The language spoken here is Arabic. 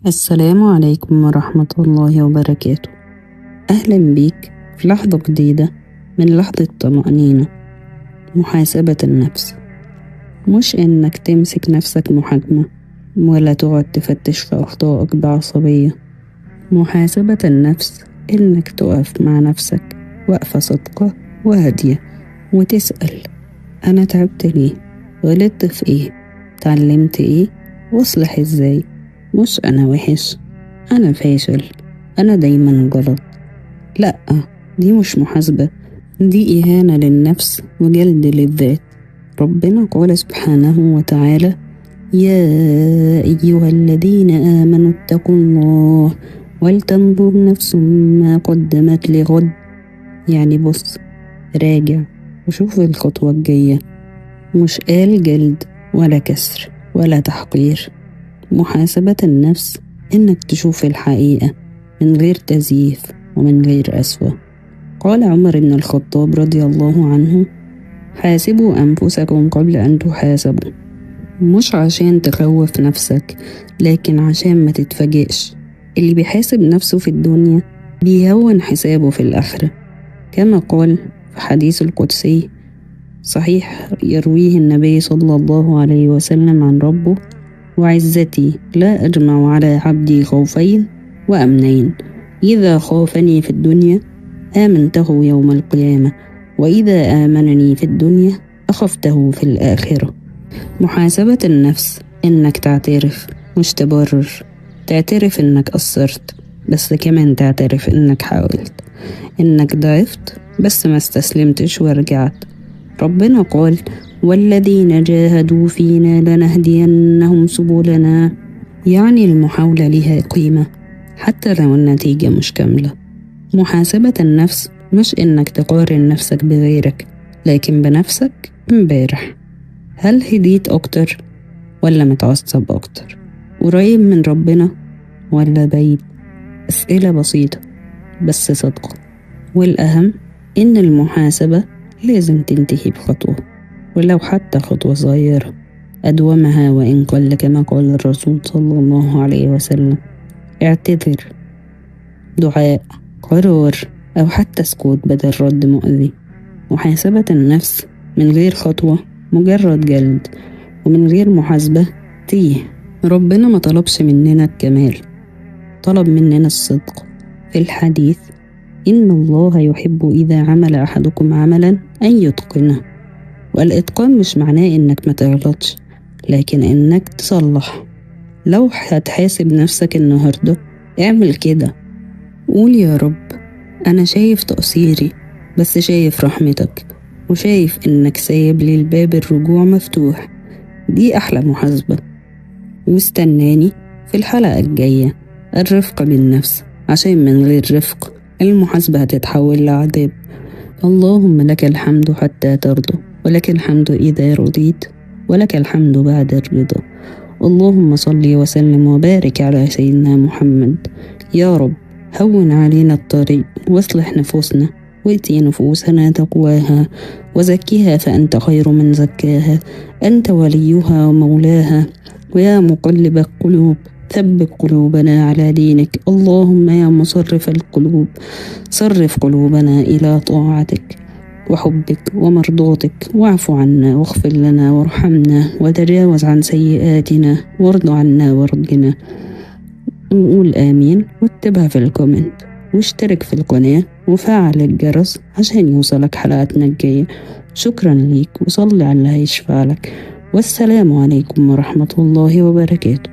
السلام عليكم ورحمة الله وبركاته. أهلا بيك في لحظة جديدة من لحظة طمأنينة. محاسبة النفس مش إنك تمسك نفسك محاكمة ولا تقعد تفتش في أخطائك بعصبية. محاسبة النفس إنك تقف مع نفسك وقفة صادقة وهادية وتسأل: أنا تعبت ليه؟ غلطت في إيه؟ اتعلمت إيه؟ واصلح إزاي؟ مش أنا وحش، أنا فاشل، أنا دايما غلط. لأ، دي مش محاسبة، دي إهانة للنفس وجلد للذات. ربنا قال سبحانه وتعالى: يا أيها الذين آمنوا اتقوا الله ولتنظر نفس ما قدمت لغد. يعني بص، راجع وشوف الخطوة الجاية. مش قال جلد ولا كسر ولا تحقير. محاسبة النفس إنك تشوف الحقيقة من غير تزييف ومن غير أسوأ. قال عمر بن الخطاب رضي الله عنه: حاسبوا أنفسكم قبل أن تحاسبوا. مش عشان تخوف نفسك، لكن عشان ما تتفاجئش. اللي بيحاسب نفسه في الدنيا بيهون حسابه في الآخرة، كما قال في حديث القدسي صحيح يرويه النبي صلى الله عليه وسلم عن ربه: وعزتي لا أجمع على عبدي خوفين وأمنين، إذا خافني في الدنيا آمنته يوم القيامة، وإذا آمنني في الدنيا أخفته في الآخرة. محاسبة النفس إنك تعترف مش تبرر. تعترف إنك قصرت، بس كمان تعترف إنك حاولت، إنك ضعفت بس ما استسلمتش ورجعت. ربنا قال: والذين جاهدوا فينا لنهدينهم سبلنا. يعني المحاولة لها قيمة حتى لو النتيجة مش كاملة. محاسبة النفس مش إنك تقارن نفسك بغيرك، لكن بنفسك امبارح. هل هديت أكتر ولا متعصب أكتر؟ قريب من ربنا ولا بعيد؟ أسئلة بسيطة بس صادقة. والأهم إن المحاسبة لازم تنتهي بخطوة، ولو حتى خطوة صغيرة أدومها وإن قل، كما قال الرسول صلى الله عليه وسلم: اعتذر، دعاء، قرار، أو حتى سكوت بدل رد مؤذي. محاسبة النفس من غير خطوة مجرد جلد، ومن غير محاسبة تيه. ربنا ما طلبش مننا الكمال، طلب مننا الصدق. في الحديث: إن الله يحب إذا عمل أحدكم عملا أن يتقنه. والإتقان مش معناه إنك ما تغلطش، لكن إنك تصلح. لو هتحاسب نفسك النهاردة اعمل كده. قول: يا رب، أنا شايف تقصيري، بس شايف رحمتك، وشايف إنك سايب لي الباب الرجوع مفتوح. دي أحلى محاسبة. واستناني في الحلقة الجاية، الرفق بالنفس، عشان من غير رفق المحاسبة هتتحول لعذاب. اللهم لك الحمد حتى ترضى، ولك الحمد إذا رضيت، ولك الحمد بعد الرضا. اللهم صل وسلم وبارك على سيدنا محمد. يا رب هون علينا الطريق، واصلح نفوسنا، واتي نفوسنا تقواها، وزكها فأنت خير من زكاها، أنت وليها ومولاها. ويا مقلب القلوب ثبت قلوبنا على دينك. اللهم يا مصرف القلوب صرف قلوبنا إلى طاعتك وحبك ومرضاتك. واعف عنا واغفر لنا وارحمنا وتجاوز عن سيئاتنا وارض عنا وارضنا. نقول آمين، واكتبها في الكومنت، واشترك في القناة وفعل الجرس عشان يوصلك حلقاتنا الجاية. شكرا ليك، وصلي على اللي هيشفع لك. والسلام عليكم ورحمة الله وبركاته.